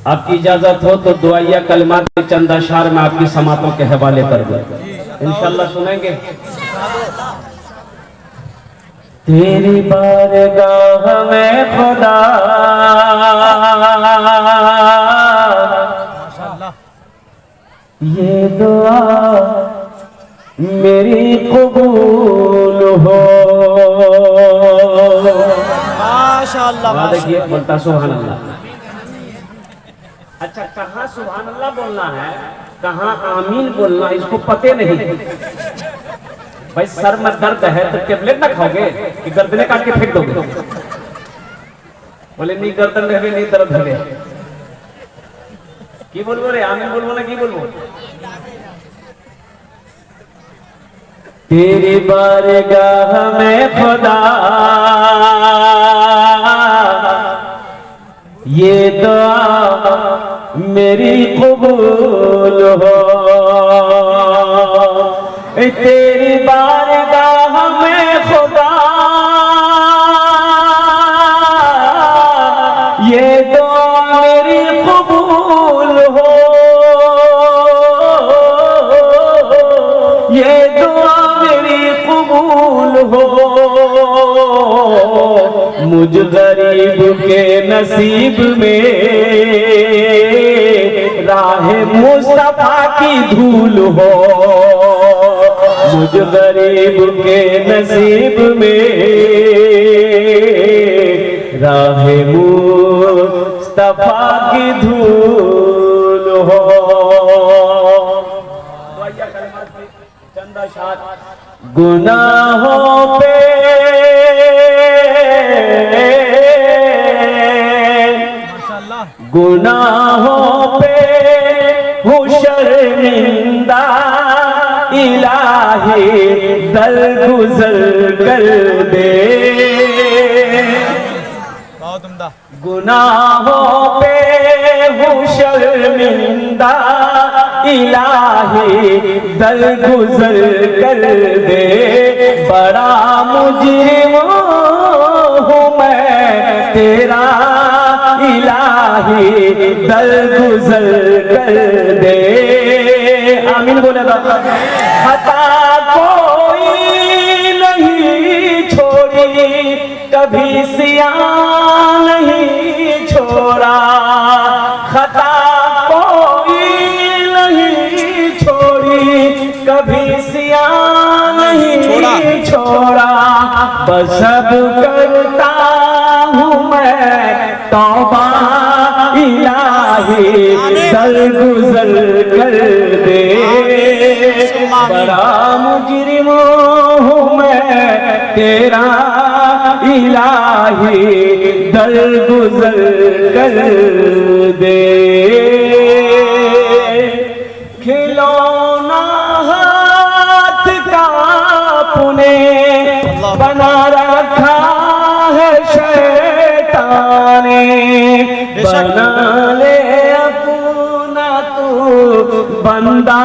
आपकी इजाजत हो तो दुआया कलमात के चंद अशार में आपकी समातों के हवाले कर दूं, इंशाल्लाह सुनेंगे। तेरी बारगाह में खुदा ये दुआ मेरी कबूल हो। माशाअल्लाह। देखिए बोलता सुभान अल्लाह। अच्छा, कहाँ सुभान अल्लाह बोलना है, कहाँ आमीन बोलना, इसको पते नहीं। भाई सर में दर्द है तो टेबलेट ना खाओगे कि गर्दने काट के फेंक दोगे? बोले नहीं गर्दन रहे नहीं दर्द है। की बोलबो रे, आमीन बोलबो ना की बोलबो? तेरी बारगाह में खुदा ये दुआ मेरी कबूल हो। तेरी बारगाह में खुदा ये दुआ मेरी कबूल हो। ये दुआ मेरी कबूल हो। मुझ गरीब के नसीब में राह मुस्तफा की धूल हो। मुझ गरीब के नसीब में राह मुस्तफा की धूल हो। गुनाहों पे गुनाहों पे हूँ शर्मिंदा, इलाही दरगुजर कर दे। बहुत उम्दा। गुनाहों पे हूँ शर्मिंदा, इलाही दरगुजर कर दे। बड़ा मुजरिम हूँ मैं तेरा, इलाही दरगुजर कर दे। आमीन बोले तो। खता कोई नहीं छोड़ी, कभी सिया नहीं छोड़ा। खता कोई नहीं छोड़ी, कभी सिया नहीं छोड़ा। बस अब करता हूँ मैं तौबा, इलाही दरगुजर कर दे। बड़ा मुजरिम हूँ मैं तेरा, इलाही दरगुजर कर दे। खिलौना हाथ का पुने बना रखा है शैताने। बना ले अपना तू बंदा,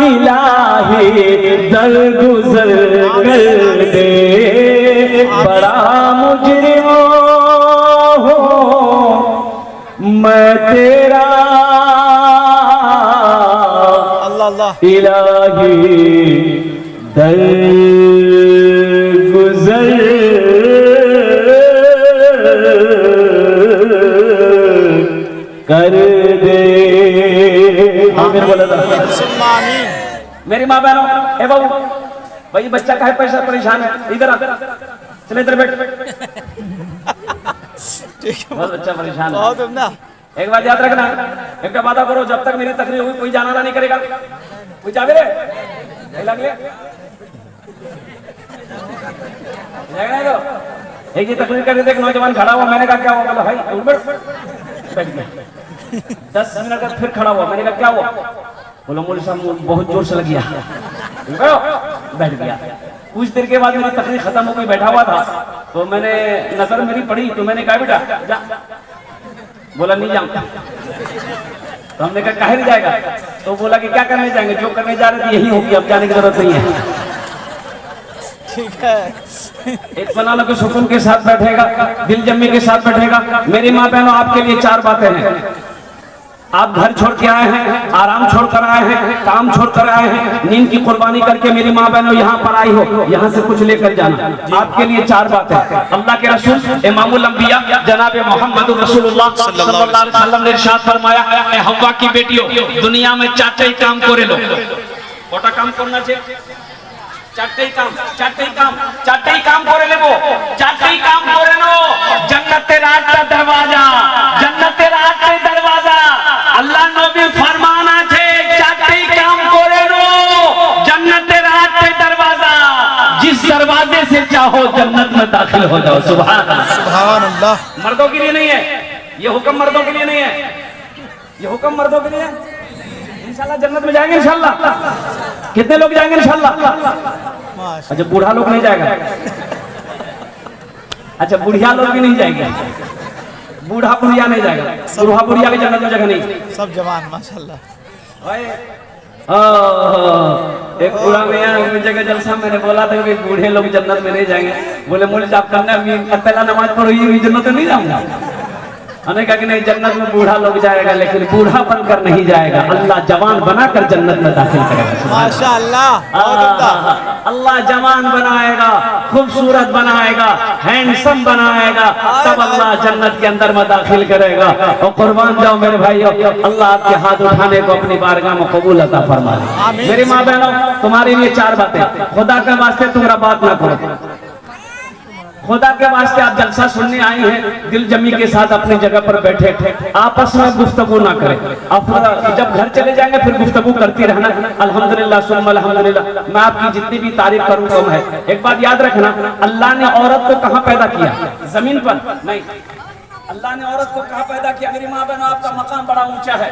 इलाही दरगुजर कर दे। बड़ा मुजरिम हूँ मैं तेरा, अल्लाह इलाही दरगुजर कर दे। आमीन बोला था। मेरी माँ बहनों, ए बाबू भाई बच्चा का है पैसा परेशान है, इधर आ, चले इधर बैठ। बहुत बच्चा परेशान है। एक बात याद रखना, एक वादा करो, जब तक मेरी तकलीफ हुई कोई जाना नहीं करेगा। कोई जावे रे लगे एक ही तकलीफ कर देख, नौजवान खड़ा हुआ, मैंने कहा क्या हुआ? बोला भाई बैठ गया। 10 मिनट तक फिर खड़ा हुआ, मैंने कहा क्या हुआ? बोला मौलवी साहब बहुत जोर से लग गया। बैठ गया। कुछ देर के बाद मेरी तकलीफ खत्म हो गई, बैठा हुआ था तो मैंने नजर मेरी पड़ी तो मैंने कहा बेटा जा। बोला नहीं जाऊंगा। तो हमने कहा काहे नहीं जाएगा? तो बोला कि क्या करने जाएंगे, जो करने जा रहे थे यही होगी, अब जाने की जरूरत नहीं है। ठीक है, इत्मीनान के सुकून के साथ बैठेगा, दिल जम्मी के साथ बैठेगा। मेरी माँ बहनों, आपके लिए 4 बातें हैं। आप घर छोड़ के आए हैं, आराम छोड़ कर आए हैं, काम छोड़ कर आए हैं, नींद की कुर्बानी करके मेरी माँ बहनों यहाँ पर आई हो, यहाँ से कुछ लेकर जाना। आपके लिए 4 बातें। अल्लाह के रसूल इमामुल अंबिया जनाब मोहम्मद रसूलुल्लाह सल्लल्लाहु अलैहि वसल्लम ने इरशाद फरमाया, ए हव्वा की बेटियों, दुनिया में 4 काम करे लो। कोटा काम करना चाहिए, 4 काम करे ले, वो 4 काम करे लो। जन्नत रात का दरवाजा, जन्नत रात का दरवाजा, अल्लाह नबी फरमाना छे 4 काम करे लो, जन्नत रात का दरवाजा, जिस दरवाजे से चाहो जन्नत में दाखिल हो जाओ। सुभान अल्लाह। मर्दों के लिए नहीं है ये हुक्म, मर्दों के लिए नहीं है ये हुक्म, मर्दों के लिए है। इंशाल्लाह जन्नत में जाएंगे इंशाल्लाह। कितने लोग जाएंगे इंशाल्लाह? अच्छा, बूढ़ा लोग नहीं जाएगा? अच्छा, बुढ़िया लोग भी नहीं जाएंगे? बूढ़ा बुढ़िया नहीं जाएगा? बूढ़ा बुढ़िया की जन्नत में जगह नहीं, सब जवान माशाल्लाह। एक बूढ़ा मियां जगह जलसा मैंने बोला था कि बूढ़े लोग जन्नत में नहीं जाएंगे। बोले मुझे आप करना, पहला नमाज पढ़ोगी जन्नत में नहीं जाऊंगा। हमने कहा कि नहीं, जन्नत में बूढ़ा लोग जाएगा, लेकिन बूढ़ा बनकर नहीं जाएगा, अल्लाह जवान बनाकर जन्नत में दाखिल करेगा। माशाअल्लाह। अल्लाह जवान बनाएगा, खूबसूरत बनाएगा, हैंडसम बनाएगा, तब अल्लाह जन्नत के अंदर में दाखिल करेगा। और कुर्बान जाओ मेरे भाइयों, अल्लाह आपके हाथ उठाने को अपनी बारगाह में कबूल अता फरमाए। मेरी माँ बहनों, तुम्हारे लिए 4 बातें। खुदा के वास्ते तुम्हारा बात ना करो, खुदा के वास्ते आप जलसा सुनने आई हैं, दिल जमी के साथ अपनी जगह पर बैठे, आपस में गुफ्तगू ना करें। आप जब घर चले जाएंगे फिर गुफ्तगू करती रहना, अल्हम्दुलिल्लाह सुम्मा अल्हम्दुलिल्लाह। मैं आपकी जितनी भी तारीफ करूं कम है। एक बात याद रखना, अल्लाह ने औरत को कहाँ पैदा किया? जमीन पर नहीं, अल्लाह ने औरत को कहाँ पैदा किया? मेरी माँ बहनों, आपका मकाम बड़ा ऊंचा है।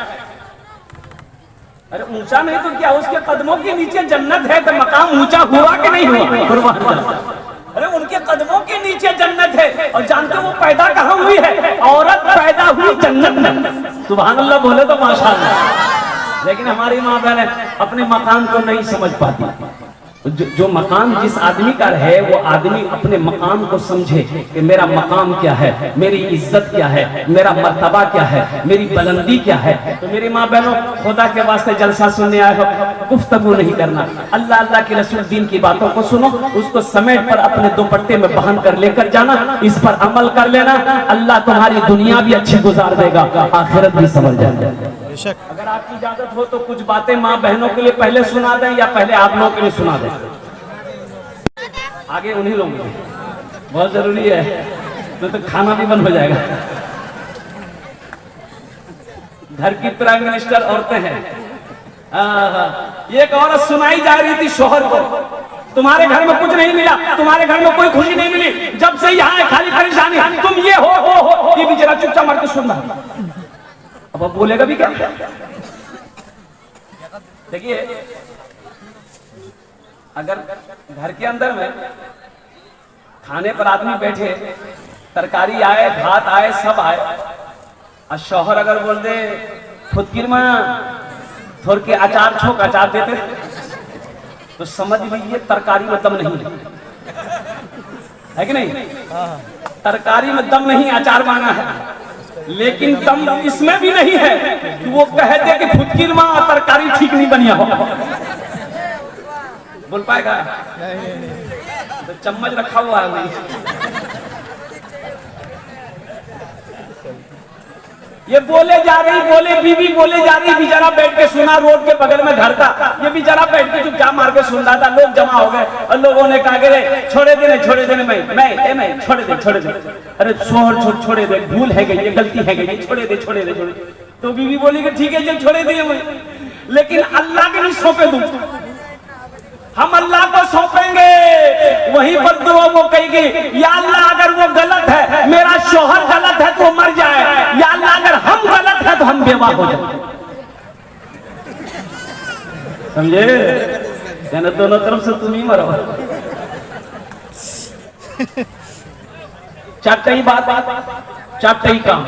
अरे ऊंचा नहीं तो क्या, उसके कदमों के नीचे जन्नत है, तो मकाम ऊंचा हुआ कि नहीं हुआ? अरे उनके कदमों के नीचे जन्नत है। और जानते हो वो पैदा कहाँ हुई है? औरत पैदा हुई जन्नत में। सुभान अल्लाह बोले तो माशाअल्लाह। लेकिन हमारी माँ बहन अपने मकाम को नहीं समझ पाती। जो मकाम जिस आदमी का है, वो आदमी अपने मकाम को समझे कि मेरा मकाम क्या है, मेरी इज्जत क्या है, मेरा मर्तबा क्या है, मेरी बुलंदी क्या है। तो मेरी माँ बहनों, खुदा के वास्ते जलसा सुनने आए हो, गुफ्तगू नहीं करना। अल्लाह अल्लाह के रसूल दीन की बातों को सुनो, उसको समेट पर अपने दुपट्टे में बांध कर लेकर जाना, इस पर अमल कर लेना। अल्लाह तुम्हारी दुनिया भी अच्छी गुजार देगा, आखिरत भी समझ जाएगा। अगर आपकी इजाजत हो तो कुछ बातें माँ बहनों के लिए पहले सुना दें, या पहले आप लोगों के लिए सुना दें? आगे उन्हीं लोगों के बहुत जरूरी है, तो खाना भी बंद हो जाएगा। घर की प्राइम मिनिस्टर औरतें हैं। एक औरत सुनाई जा रही थी शोहर को, तुम्हारे घर में कुछ नहीं मिला, तुम्हारे घर में कोई खुशी नहीं मिली, जब से यहाँ है खाली परेशानी, तुम ये हो। ये भी जरा चुपचाप मार के सुनना। अब बोलेगा भी क्या? देखिए, अगर घर के अंदर में खाने पर आदमी बैठे, तरकारी आए, भात आए, सब आए, और शौहर अगर बोल दे फुदकिर में थोड़ के अचार छोक अचार देते, तो समझ लीजिए तरकारी में दम नहीं है कि नहीं? तरकारी में दम नहीं, अचार मांगा है, लेकिन दम इसमें भी नहीं है कि वो कह दे कि फुदकिर में तरकारी ठीक नहीं बनिया हो। बोल पाएगा? नहीं। तो चम्मच रखा हुआ है वही। ये बोले जा रही, बोले बीवी बोले जा रही, बेचारा बैठ के सुना, रोड के बगल में घर था, ये बेचारा बैठ के चुपचाप मार के सुन रहा था। लोग जमा हो गए और लोगों ने कहा कि छोड़े देने मैं छोड़े दे। अरे छोड़े दे, भूल है गई, ये गलती है गई, छोड़े दे। तो बीवी बोली कि ठीक है जी छोड़े दिए, लेकिन अल्लाह के नहीं सौंपे दूं, हम अल्लाह को सौंपेंगे। वहीं पर दुआ वो कहेगी, या अल्लाह अगर वो गलत है, मेरा शौहर गलत है तो मर जाए, या अल्लाह अगर हम गलत है तो हम बेवा हो जाए। समझे? यानी दोनों तरफ से तुम ही मरो। चारटई बात, चारटई काम।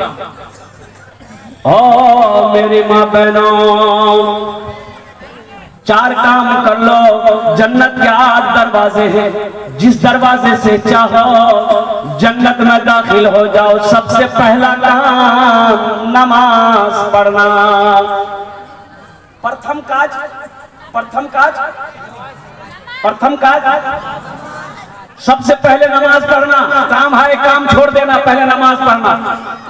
ओ मेरी माँ बहनों, 4 काम कर लो, जन्नत के 8 दरवाजे हैं, जिस दरवाजे से चाहो जन्नत में दाखिल हो जाओ। सबसे पहला काम नमाज पढ़ना। प्रथम काज, प्रथम काज, प्रथम काज सबसे पहले नमाज पढ़ना। काम है, काम छोड़ देना, पहले नमाज पढ़ना।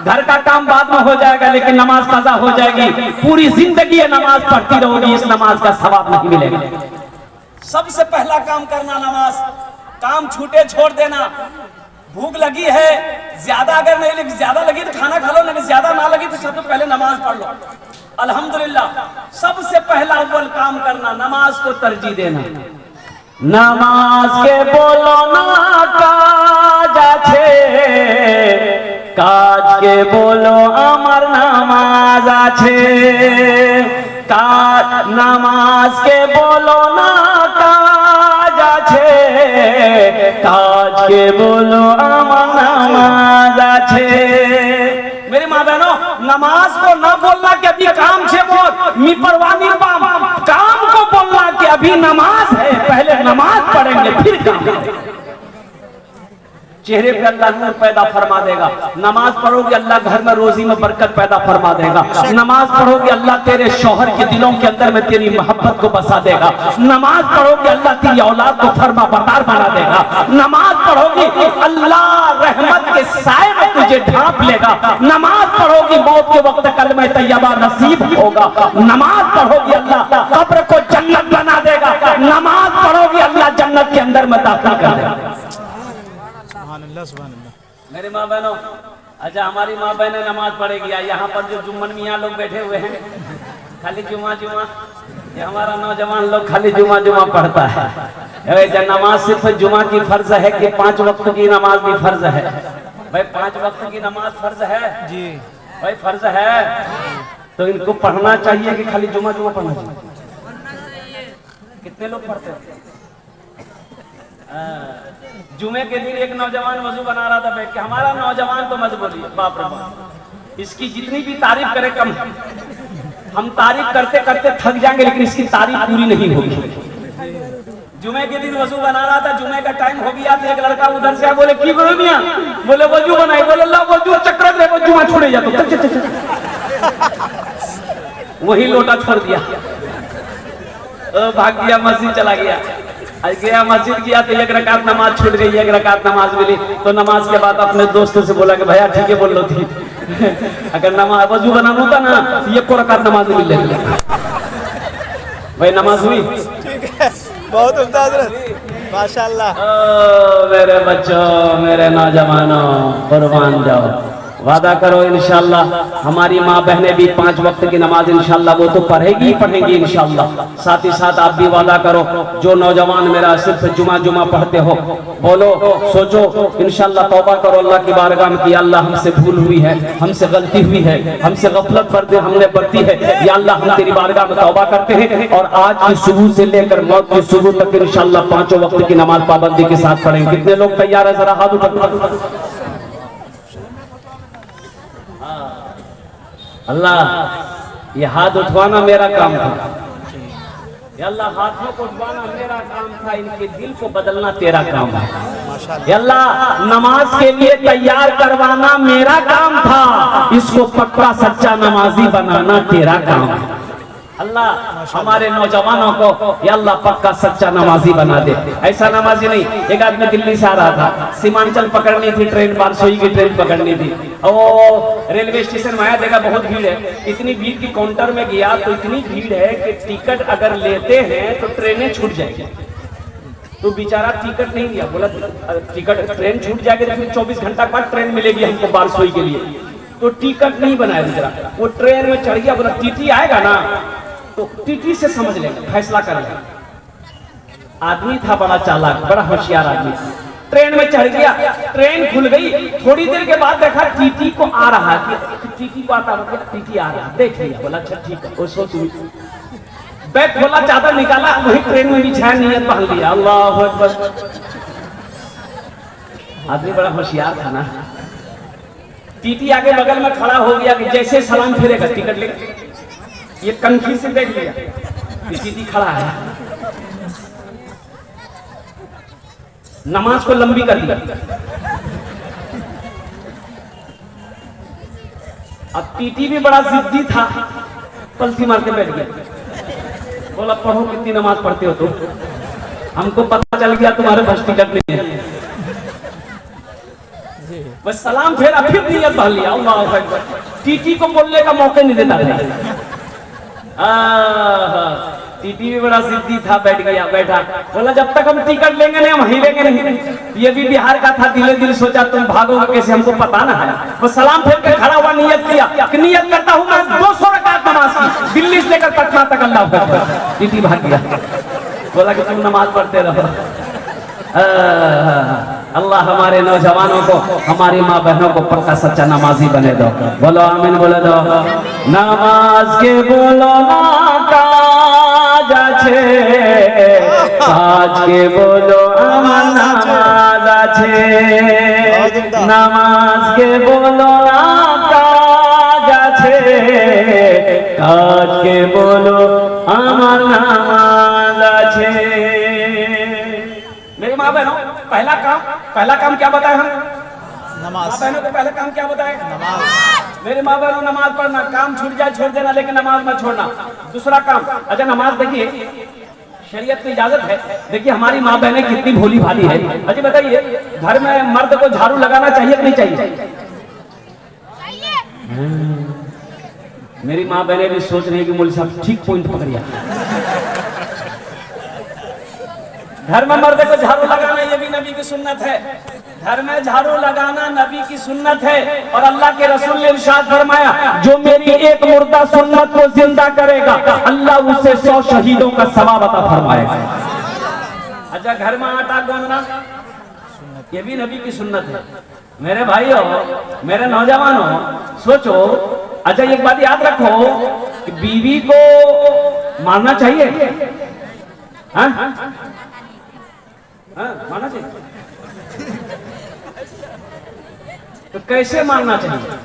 घर का काम बाद में हो जाएगा, लेकिन नमाज कज़ा हो जाएगी। पूरी जिंदगी ये नमाज पढ़ती रहोगी, इस नमाज का सवाब नहीं मिलेगा। सबसे पहला काम करना नमाज। काम छूटे छोड़ देना। भूख लगी है, ज्यादा अगर नहीं लगी, ज्यादा लगी तो खाना खा लो, नहीं ज्यादा ना लगी तो सबसे पहले नमाज पढ़ लो। अल्हम्दुलिल्लाह, सबसे पहला अव्वल काम करना, नमाज को तरजीह देना। नमाज के बोलो ना काज आछे, काज के बोलो আমার নামাজ আছে। কাজ নামাজ के बोलो ना काज আছে, काज के बोलो আমার নামাজ আছে। मेरी माँ बहनों, नमाज को ना बोलना कि अभी काम छे मोर, मी परवाह नहीं पाम। काम को बोलना कि अभी नमाज है, पहले नमाज पढ़ेंगे फिर काम। चेहरे पे अल्लाह नूर पैदा फरमा देगा। नमाज पढ़ोगे अल्लाह घर में रोजी में बरकत पैदा फरमा देगा। नमाज पढ़ोगे अल्लाह तेरे शौहर के दिलों के अंदर में तेरी मोहब्बत को बसा देगा। नमाज पढ़ोगे अल्लाह तेरी औलाद को फरमा बरदार बना देगा। नमाज पढ़ोगे अल्लाह रहमत के साए में तुझे ढांप लेगा। नमाज पढ़ोगी मौत के वक्त कलमे तैयबा नसीब होगा। नमाज पढ़ोगी अल्लाह कब्र को जन्नत बना देगा। नमाज पढ़ोगी अल्लाह जन्नत के अंदर में दाखिल कर देगा। मेरी माँ बहनों, अच्छा हमारी माँ बहनें नमाज पढ़ेगी। यहाँ पर जो जुम्मन मियाँ लोग बैठे हुए हैं, खाली जुमा जुमा, ये हमारा नौजवान लोग खाली जुमा जुमा पढ़ता है। जब नमाज सिर्फ जुमा की फर्ज है कि 5 वक्त की नमाज भी फर्ज है? भाई 5 वक्त की नमाज फर्ज है जी भाई, फर्ज है। तो इनको पढ़ना चाहिए कि खाली जुमा जुमा पढ़ना चाहिए? कितने लोग पढ़ते हैं? जुमे के दिन एक नौजवान वजू बना रहा था बैठ के। हमारा नौजवान तो मत बोलिए, बाप रे बाप, इसकी जितनी भी तारीफ करे कम। हम तारीफ करते करते थक जाएंगे, लेकिन इसकी तारीफ पूरी नहीं होगी। जुमे के दिन वजू बना रहा था, जुमे का टाइम हो गया था। एक लड़का उधर से बोले की करो मियां? बोले वजू बनाए। बोले अल्लाह वजू चक्कर दे, वो जुमा छोड़े जा। वही लोटा छोड़ दिया, भाग गया, मस्जिद चला गया। गया मस्जिद किया तो 1 रकात नमाज छूट गई, 1 रकात नमाज मिली। तो नमाज के बाद अपने दोस्तों से बोला कि भैया ठीक है बोल लो थी, अगर नमाज वजू बनाना होता ना तो 1 रकात नमाज मिल जाएगी। भाई नमाज हुई? ठीक है, बहुत उम्दा हज़रत, माशाअल्लाह। मेरे बच्चों, मेरे नौजवानों, कुर्बान जाओ। वादा करो इंशाअल्लाह हमारी माँ बहनें भी 5 वक्त की नमाज इंशाअल्लाह वो तो पढ़ेगी ही पढ़ेंगी इंशाअल्लाह। साथ ही साथ आप भी वादा करो, जो नौजवान मेरा सिर्फ जुमा जुमा पढ़ते हो, बोलो सोचो इंशाअल्लाह तौबा करो अल्लाह की बारगाह में कि अल्लाह हमसे भूल हुई है, हमसे गलती हुई है, हमसे गफलत बरते हमने बरती है। या अल्लाह हम तेरी बारगाह में तौबा करते हैं और आज की सुबह से लेकर मौत की सुबह तक इंशाअल्लाह 5 वक्त की नमाज पाबंदी के साथ पढ़ेंगे। कितने लोग तैयार है? जरा हाथ उठाओ। अल्लाह ये हाथ उठवाना मेरा काम था, या अल्लाह हाथों को उठवाना मेरा काम था, इनके दिल को बदलना तेरा काम है। या अल्लाह नमाज के लिए तैयार करवाना मेरा काम था, इसको पक्का सच्चा नमाजी बनाना तेरा काम है। अल्लाह हमारे नौजवानों को या अल्लाह पक्का सच्चा नमाजी बना दे। ऐसा नमाजी नहीं, एक आदमी दिल्ली से आ रहा था, सीमांचल पकड़नी थी ट्रेन, बारसोई की ट्रेन पकड़नी थी। और रेलवे स्टेशन में आया, देखा बहुत भीड़ है। इतनी भीड़ की काउंटर में गया तो इतनी भीड़ है कि टिकट अगर लेते हैं तो ट्रेनें छूट जाएगी। तो बेचारा टिकट नहीं लिया, बोला टिकट ट्रेन छूट जाएगी तो फिर 24 घंटा बाद ट्रेन मिलेगी हमको बारसोई के लिए। तो टिकट नहीं बनाया बेचारा, वो ट्रेन में चढ़ गया। बोला टीटी आएगा ना तो टीटी से समझ लेगा, फैसला कर लेगा। आदमी था बड़ा चालाक, बड़ा होशियार आदमी। ट्रेन में चढ़ गया, ट्रेन खुल गई। थोड़ी देर के बाद देखा टीटी को आ रहा है, टीटी को आता मतलब टीटी आ रहा, देख लिया। बोला अच्छा ठीक है, वो सोच बैग खोला, चादर निकाला, वही ट्रेन में बिछाया, नियत पहन लिया। अल्लाह अकबर। आदमी बड़ा होशियार था ना। टीटी आगे बगल में खड़ा हो गया कि जैसे सलाम फेरेगा टिकट लेके, ये कनखी से देख लिया टीटी खड़ा है। नमाज को लंबी कर दिया। अब टीटी भी बड़ा जिद्दी था, पलथी मार के बैठ गया, बोला पढ़ो कितनी नमाज पढ़ते हो तुम, हमको पता चल गया तुम्हारे पास टिकट नहीं है। बस सलाम फेरा फिर नियत भर लिया, अल्लाह अकबर। टीटी को बोलने का मौका नहीं देता था। टीटी भी बड़ा जिद्दी था, बैठ गया, बैठा, बोला जब तक हम टिकट लेंगे नहीं हम हिलेंगे नहीं। ये भी बिहार का था, दिले दिल सोचा तुम भागोगे कैसे, हमको पता ना है। वो सलाम फेर के खड़ा हुआ, नियत किया कि नियत करता हूँ मैं 200 रकात नमाज की, दिल्ली से लेकर पटना तक। अल्लाह अकबर। टीटी भाग गया, बोला कि तुम नमाज पढ़ते रहो। अल्लाह हमारे नौजवानों को, हमारी माँ बहनों को पक्का सच्चा नमाजी बने दो। बोलो आमीन, बोले दो। नमाज के बोलो ना काज আছে, কাজ के बोलो আমার নামাজ আছে, নামাজ के बोलो ना কাজ আছে, কাজ के बोलो আমার নামাজ আছে। मेरी माँ बहनों, पहला काम क्या बताए हम? नमाज। माँ बहनों को पहला काम क्या बताए? नमाज। मेरे माँ बहनों, नमाज पढ़ना, काम छूट जाए छोड़ देना, लेकिन नमाज मत छोड़ना। दूसरा काम, अच्छा नमाज देखिए शरीयत की इजाजत है। देखिए हमारी माँ बहनें कितनी भोली भाली है। अच्छा बताइए, घर में मर्द को झाड़ू लगाना चाहिए कि नहीं चाहिए? मेरी माँ बहनें भी सोच रही है कि मौलवी साहब ठीक पॉइंट पकड़िया। घर में मर्द को झाड़ू लगाना ये भी नबी की सुन्नत है। घर में झाड़ू लगाना नबी की सुन्नत है। और अल्लाह के रसूल ने इरशाद फरमाया, जो मेरी एक मुर्दा सुन्नत को जिंदा करेगा, अल्लाह उसे 100 शहीदों का सवाब अता फरमाएगा। अच्छा घर में आटा गूंदना ये भी नबी की सुन्नत है। मेरे भाइयों, मेरे नौजवानों, सोचो, अच्छा एक बात याद रखो कि बीवी को मारना चाहिए? हाँ मारना चाहिए। तो कैसे मारना चाहिए?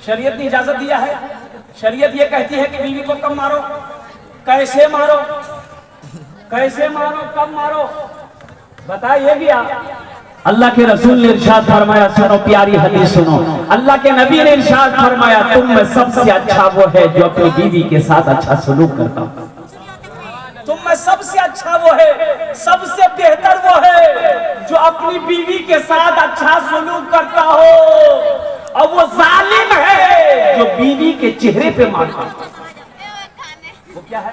शरीयत ने इजाजत दिया है। शरीयत ये कहती है कि बीवी को कब मारो, कैसे मारो, कैसे मारो, कब मारो, बताइए भी आप। अल्लाह के रसूल ने इरशाद फरमाया, सुनो प्यारी हदीस सुनो, अल्लाह के नबी ने इरशाद फरमाया, तुम में सबसे अच्छा वो है जो अपनी बीवी के साथ अच्छा सलूक करता हो। तुम में सबसे अच्छा वो है, सबसे बेहतर वो है जो अपनी बीवी के साथ अच्छा सलूक करता हो। और वो जालिम है जो बीवी के चेहरे पे मारता है। वो क्या है?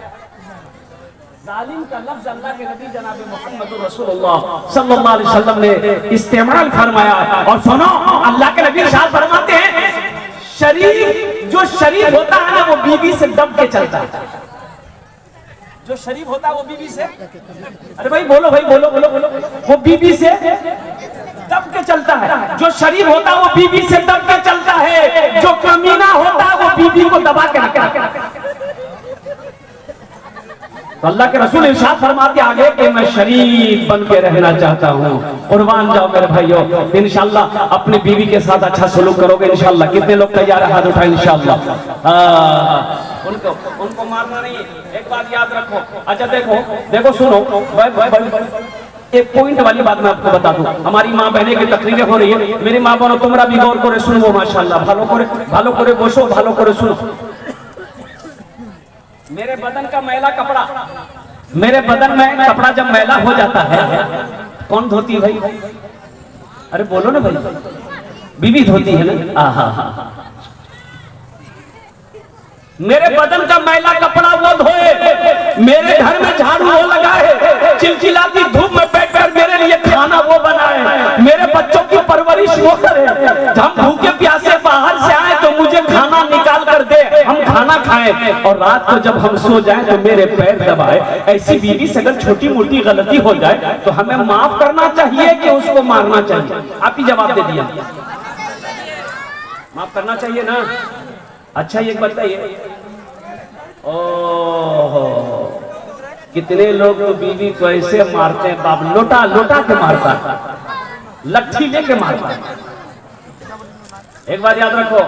जालिम का लफ्ज अल्लाह के नबी जनाब मोहम्मद रसूलुल्लाह सल्लल्लाहु अलैहि वसल्लम ने इस्तेमाल फरमाया। और सुनो, अल्लाह के नबी इरशाद फरमाते हैं, शरीफ जो शरीफ होता है ना, वो बीवी से दब के चलता है। जो शरीफ होता है वो बीवी से, अरे भाई बोलो, भाई बोलो बोलो बोलो, वो बीवी से दब के चलता है। जो शरीफ होता है वो बीवी से दब के चलता है। जो कमीना होता है वो बीवी को दबा के रखता है। तो अल्लाह के रसूल इरशाद फरमाते आगे कि मैं शरीफ बन के रहना चाहता हूँ। कुर्बान जाओ मेरे भाइयों, इंशाअल्लाह अपनी बीवी के साथ अच्छा सलूक करोगे इंशाअल्लाह। कितने लोग तैयार है? हाथ उठाए इंशाअल्लाह। उनको मारना नहीं है, एक बात याद रखो। अच्छा देखो सुनो, एक पॉइंट वाली बात मैं आपको बता दूं। हमारी माँ बहने की तकरीरें हो रही है। मेरी माँ बहनों, तुमरा भी गौर करे सुनो, माशाअल्लाह, भालो करे बसो, भालो करे सुनो। मेरे बदन का मैला कपड़ा, मेरे बदन में कपड़ा जब मैला हो जाता है, कौन धोती है भाई? अरे बोलो ना भाई, बीवी धोती है ना। मेरे बदन का मैला कपड़ा वो धोए, मेरे घर में झाड़ू वो लगाए, चिलचिलाती धूप में बैठकर मेरे लिए खाना वो बनाए, मेरे बच्चों की परवरिश वो करे। हम भूखे प्यासे बाहर से आए तो मुझे खाना निकाल कर दे, हम खाना खाएं, और रात को जब हम सो जाएं तो मेरे पैर दबाए। ऐसी बीवी से अगर छोटी मोटी गलती हो जाए तो हमें माफ करना चाहिए कि उसको मारना चाहिए? आप ही जवाब दे दिया। माफ करना चाहिए ना। अच्छा ये बताइए, ओहो कितने लोग तो बीवी को ऐसे मारते हैं, बाप लोटा लोटा के मारता है, लट्ठी लेके मारता है। एक बात याद रखो,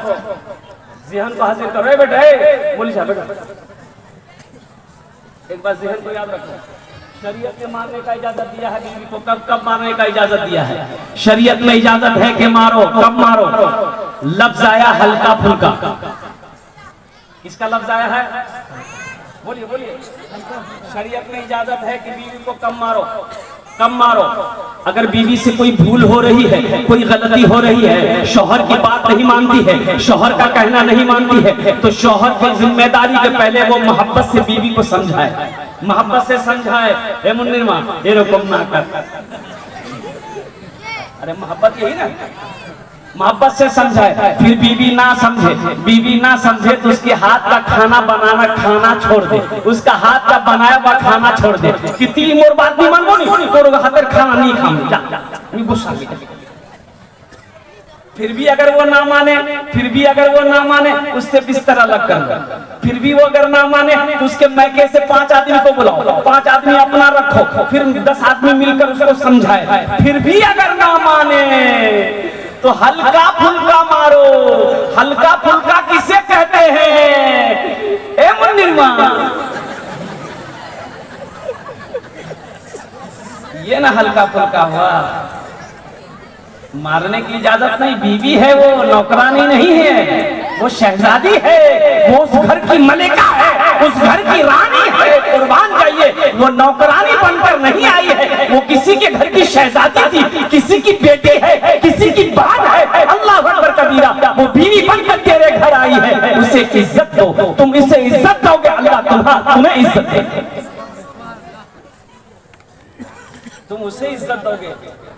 ज़हन को हासिल करो बेटा, बोली साहब बेटा, एक बात ज़हन को याद रखो। शरीयत ने मारने का इजाजत दिया है बीवी को, कब कब मारने का इजाजत दिया है? शरीयत में इजाजत है कि मारो, कब मारो? लफ्ज आया हल्का फुल्का, इसका लफ्ज आया है, बोलिए बोलिए। शरीयत में इजाजत है कि बीवी को कम मारो, कम मारो। अगर बीवी से कोई भूल हो रही है, कोई गलती हो रही है, शौहर की बात नहीं मानती है, शौहर का कहना नहीं मानती है, तो शौहर की जिम्मेदारी के पहले वो मोहब्बत से बीवी को समझाए, मोहब्बत से समझाए, ए मुन्निर माँ ये रकम ना कर। अरे मोहब्बत यही ना, मोहब्बत से समझाए। फिर बीवी ना समझे, बीवी ना समझे तो उसके हाथ का खाना बनाना खाना छोड़ दे, उसका हाथ का बनाया हुआ खाना छोड़ दे। कितनी मोर बात नहीं मानो नहीं तो हाथ खाना नहीं खाऊंगी, जा नहीं गुस्सा। फिर भी अगर वो ना माने, फिर भी अगर वो ना माने उससे बिस्तर अलग कर दो। फिर भी वो अगर ना माने तो उसके मैके से 5 आदमी को बुलाओ, 5 आदमी अपना रखो, फिर 10 आदमी मिलकर उसको समझाए। फिर भी अगर ना माने तो हल्का फुल्का मारो। हल्का फुल्का किसे कहते हैं? ए मुन्निर माँ, ये ना हल्का फुल्का हुआ। मारने की इजाजत नहीं, बीवी है वो, नौकरानी नहीं है, वो शहजादी है, वो उस घर की मलिका है, उस घर की रानी है। कुर्बान जाइए, वो नौकरानी बनकर नहीं आई है, वो किसी के घर की शहजादी थी, किसी की बेटी है, किसी की बहन है। अल्लाह अकबर कबीरा, वो बीवी बनकर तेरे घर आई है, उसे इज्जत दो। तुम इसे इज्जत दोगे, अल्लाह तुम्हें इज्जत देगा। तुम उसे इज्जत दोगे,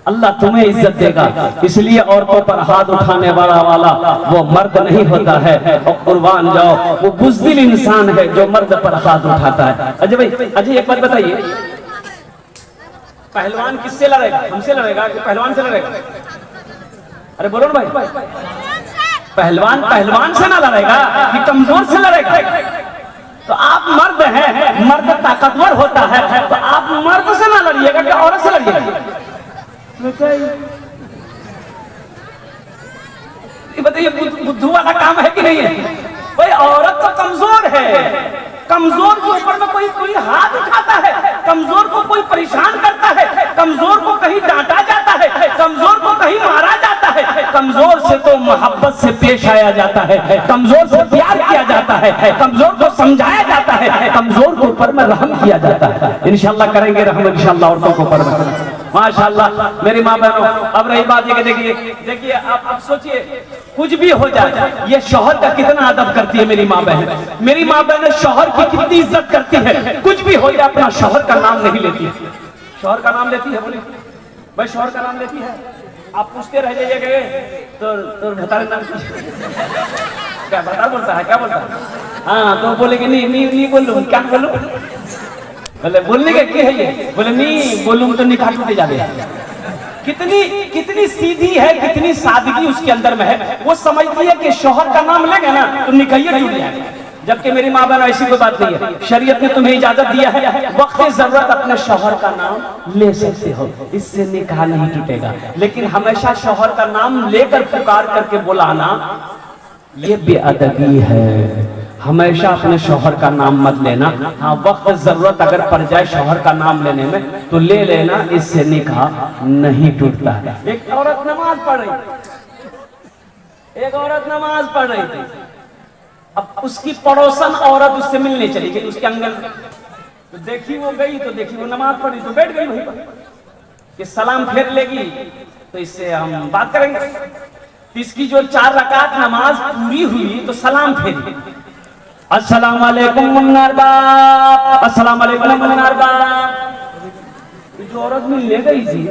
अल्लाह तुम्हें इज्जत देगा। इसलिए औरतों पर हाथ उठाने वाला वो मर्द नहीं होता है। और कुर्बान जाओ, वो बुज़दिल इंसान है जो मर्द पर हाथ उठाता है। अजय भाई, अजय एक बात बताइए, पहलवान किससे लड़ेगा? हमसे लड़ेगा कि पहलवान से लड़ेगा? अरे बोलो ना भाई, पहलवान से ना लड़ेगा कि कमजोर से लड़ेगा? तो आप मर्द हैं, मर्द ताकतवर होता है, तो आप मर्द से ना लड़िएगा कि औरत से लड़िएगा? बताइए, बुद्धू वाला काम है कि नहीं है? भाई औरत तो कमजोर है, कमजोर के ऊपर में कोई हाथ उठाता है, कमजोर को कोई परेशान करता है, कमजोर को कहीं डांटा जाता है, कमजोर को कहीं मारा जाता है। कमजोर से तो मोहब्बत से पेश आया जाता है, कमजोर से प्यार किया जाता है, कमजोर को समझाया जाता है, कमजोर के ऊपर में रहम किया जाता है। इंशाल्लाह करेंगे रहम, इंशाल्लाह औरतों को ऊपर में। माशाल्लाह मेरी माँ बहनों, अब रही बात ये, देखिए आप सोचिए, कुछ भी हो जाए, ये शौहर का कितना अदब करती है मेरी माँ बहन। मेरी माँ बहन शौहर की कितनी इज्जत करती है। कुछ भी हो जाए अपना शौहर का नाम नहीं लेती है। शौहर का नाम लेती है? बोलिए भाई, शौहर का नाम लेती है? आप पूछते रह जाइए तो बता नाम क्या बता बोलता है, क्या बोलता है? हाँ तो बोलेगी नहीं बोलूँ, क्या बोलूँ? बोले बोलने का क्या है ये? बोले नहीं बोलूँ तो निकाह टूटे जाते। कितनी सीधी है, कितनी सादगी उसके अंदर में है। वो समझती है कि शौहर का नाम लेंगे ना तो निकाह टूट जाएगा। जबकि मेरी माँ बहन ऐसी कोई बात नहीं है। शरीयत ने तुम्हें इजाजत दिया है, वक्त जरूरत अपने शौहर का नाम ले सकते हो, इससे निकाह नहीं टूटेगा। लेकिन हमेशा शौहर का नाम लेकर पुकार करके बुलाना ये बेअदबी है। हमेशा अपने शौहर का नाम मत लेना। हाँ, वक्त जरूरत अगर पड़ जाए शौहर का नाम लेने में तो ले लेना, इससे निकाह नहीं टूटता है। एक औरत नमाज पढ़ रही, एक औरत नमाज पढ़ रही थी। अब उसकी पड़ोसन औरत उससे मिलने चली गई उसके आंगन, तो देखी वो गई, तो देखी वो नमाज पढ़ी तो बैठ गई वहीं पर कि सलाम फेर लेगी तो इससे हम बात करेंगे। तो इसकी जो 4 रकात नमाज पूरी हुई तो सलाम फेरी, अस्सलाम वालेकुम मुन्नार बाप, अस्सलाम वालेकुम मुन्नार बाप। जो औरत मिलने गई थी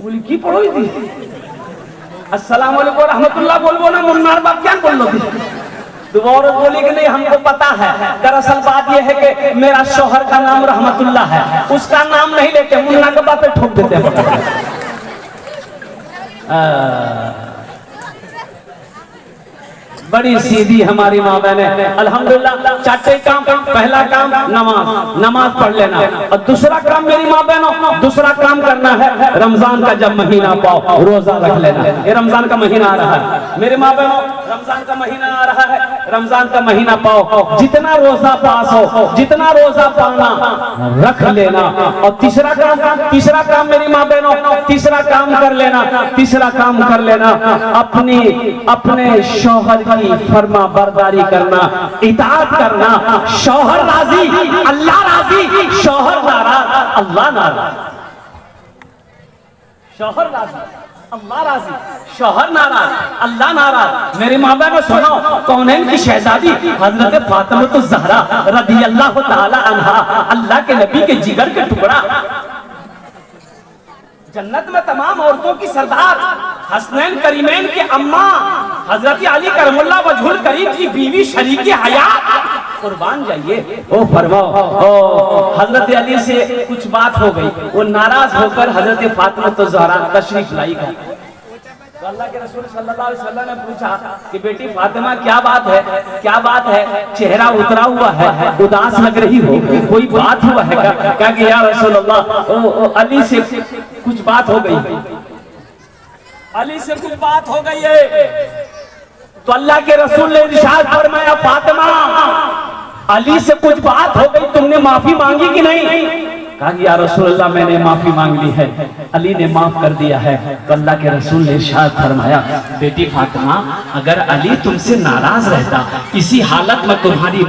बोली की पढ़ोई थी, अस्सलाम वालेकुम रहमतुल्लाह बोल ना, मुन्नार बाप क्या बोल लो थी? तो वो औरत बोली कि नहीं हमको पता है, दरअसल बात यह है कि मेरा शौहर का नाम रहमतुल्लाह है, उसका नाम नहीं लेते, मुन्ना के बाप पे ठोक देते हैं। बड़ी सीधी हमारी माँ बहन है। अल्हम्दुलिल्लाह 4 काम, पहला काम नमाज पढ़ लेना, और दूसरा काम मेरी माँ बहनों, दूसरा काम करना है रमजान का जब महीना पाओ रोजा रख लेना। ये रमजान का महीना आ रहा है मेरी माँ बहनों, रमजान का महीना आ रहा है, रमजान का महीना पाओ, जितना रोजा पास हो, जितना रोजा पाना रख लेना। और तीसरा काम मेरी माँ बहनों, तीसरा काम कर लेना, तीसरा काम कर लेना, अपने शौहर की फर्मा बरदारी करना, इताअत करना। शौहर राजी अल्लाह राजी, शौहर नाराज अल्लाह नाराज। शौहर राजी अल्लाह राजी, शौहर नाराज अल्लाह नाराज। मेरे माँ बहनों सुनो, कौनैन की शहजादी हजरत फातिमा ज़हरा रज़ी अल्लाह ताला अन्हा, अल्लाह के नबी के जिगर के टुकड़ा, जन्नत में तमाम औरतों की सरदार, हसनैन करीमैन की अम्मा हजरत अली करमुल्लाह वजहुल करीम की बीवी शरीके हयात, कुर्बान जाइए। ओ फरमाओ, ओ हजरत अली से कुछ बात हो गई, वो नाराज होकर हजरत फातिमा तो ज़हरा तशरीफ लाई गई। तो अल्लाह के रसूल सल्लल्लाहु अलैहि वसल्लम ने पूछा कि बेटी फातिमा क्या बात है, क्या बात है, चेहरा उतरा हुआ है, उदास लग रही हो, कोई बात हुआ है क्या? क्या कि या रसूल अल्लाह, अली से कुछ बात हो गई, अली से कुछ बात हो गई है। तो अल्लाह के रसूल ने इरशाद फरमाया, फातिमा अली से कुछ बात हो गई, तुमने माफी मांगी कि नहीं? कहा या रसूल अल्लाह मैंने माफी मांग ली है, अली ने माफ कर दिया है। तो अल्लाह के रसूल ने इरशाद फरमाया, बेटी फातिमा अगर अली तुमसे नाराज रहता, इसी हालत में तुम्हारी